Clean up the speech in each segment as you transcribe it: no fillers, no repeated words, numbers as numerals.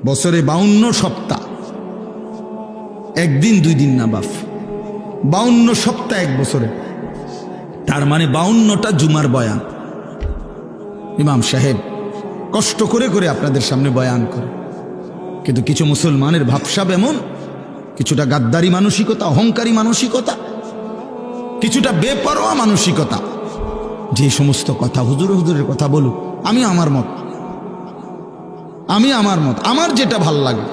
বছরে 52 সপ্তাহ, একদিন 2 দিন না বাপ, 52 সপ্তাহ এক বছরে, তার মানে 52টা জুমার বয়ান ইমাম সাহেব কষ্ট করে করে আপনাদের সামনে বয়ান করে। কিন্তু কিছু মুসলমানের ভাবসাব এমন, কিছুটা গাদ্দারি মানসিকতা, অহংকারী মানসিকতা, কিছুটা বেপরোয়া মানসিকতা, যে সমস্ত কথা হুজুরের কথা বলুক, আমি আমার মত, আমার যেটা ভাল লাগে,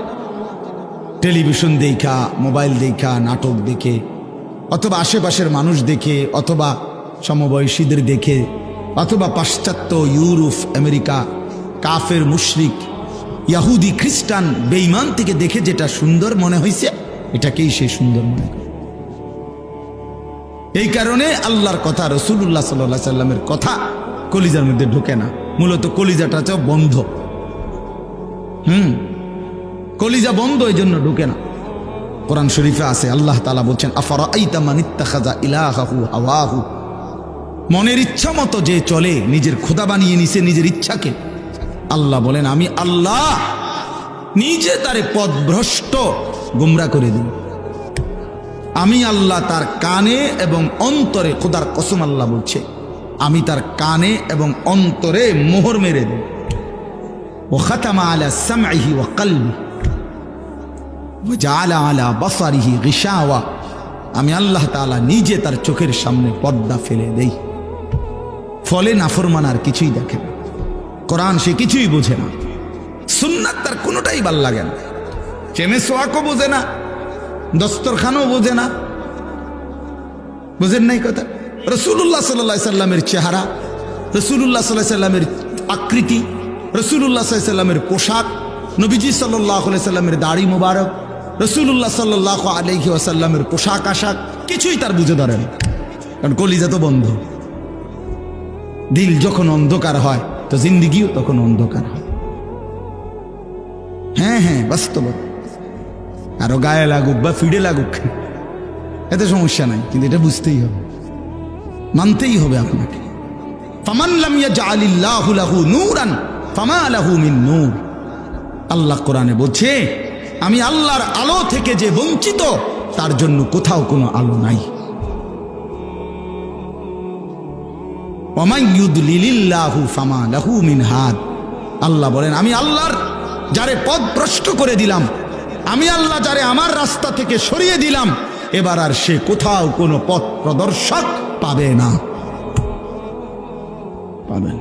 টেলিভিশন দেখা, মোবাইল দেখা, নাটক দেখে, অথবা আশেপাশের মানুষ দেখে, অথবা সমবয়সীদের দেখে, অথবা পাশ্চাত্য, ইউরোপ, আমেরিকা, কাফের, মুশরিক, ইহুদি, খ্রিস্টান, বেঈমান থেকে দেখে যেটা সুন্দর মনে হয়েছে, এটাকেই সে সুন্দর মনে করে। এই কারণে আল্লাহর কথা, রাসূলুল্লাহ সাল্লাল্লাহু আলাইহি সাল্লামের কথা কলিজার মধ্যে ঢোকে না। মূলত কলিজাটা বন্ধ, কলিজা বন্ধ, এই জন্য ঢুকে না। কোরআন শরীফে আছে, আল্লাহ তাআলা বলছেন, আফারাআইতা মান ইত্তাখাযা ইলাহাহু হাওয়াহু, মনের ইচ্ছা মতো যে চলে, নিজের খোদা বানিয়ে নিছে নিজের ইচ্ছাকে। আল্লাহ বলেন, আমি আল্লাহ নিজে তারে পথভ্রষ্ট গুমরা করে দিই। আমি আল্লাহ তার কানে এবং অন্তরে, খোদার কসম আল্লাহ বলছে, আমি তার কানে এবং অন্তরে মোহর মেরে দিই। ওয়া খাতামা আলা সামঈহি ওয়া কলবি ওয়া জাআলা আলা বাসারিহি গিশাওয়া, আমি আল্লাহ তাআলা নিজে তার চোখের সামনে পর্দা ফেলে দেই। ফলে নাফরমান আর কিছুই দেখে না, কোরআন সে কিছুই বোঝে না, সুন্নাত তার কোনোটাই ভাল লাগে না, সে মেসওয়াকও বোঝে না, দস্তরখানও বোঝে না। বুঝেন নাই কথা? রাসূলুল্লাহ সাল্লাল্লাহু আলাইহি সাল্লামের চেহারা, রাসূলুল্লাহ সাল্লাল্লাহু আলাইহি সাল্লামের আকৃতি, রাসূলুল্লাহ সাল্লাল্লাহু আলাইহি সাল্লামের পোশাক, নবীজি সাল্লাল্লাহু আলাইহি সাল্লামের দাড়ি মোবারক, রাসূলুল্লাহ সাল্লাল্লাহু আলাইহি ওয়াসাল্লামের পোশাক আশাক কিছুই তার বুঝে ধরে না, কারণ কলিজা তো বন্ধ। দিল যখন অন্ধকার হয় তো জিন্দিগিও তখন অন্ধকার হয়। হ্যাঁ হ্যাঁ, বাস্তব, আরো গায়ে লাগুক বা ফিডে লাগুক, এতে সমস্যা নাই, কিন্তু এটা বুঝতেই হবে, মানতেই হবে আপনাকে। ফামান লাম ইয়াজআলিল্লাহু লাহু নূরান ফামা লাহু মিন নূর, আল্লাহ কোরআনে বলছে, আমি আল্লাহর আলো থেকে যে বঞ্চিত, তার জন্য কোথাও কোনো আলো নাই। ওয়ামান ইউদলিলিল্লাহু ফামা লাহু মিন হাদ, আল্লাহ বলেন, আমি আল্লাহর যারে পথ ভ্রষ্ট করে দিলাম, আমি আল্লাহ যারে আমার রাস্তা থেকে সরিয়ে দিলাম, এবার আর সে কোথাও কোনো পথ প্রদর্শক পাবে না, পাবেন।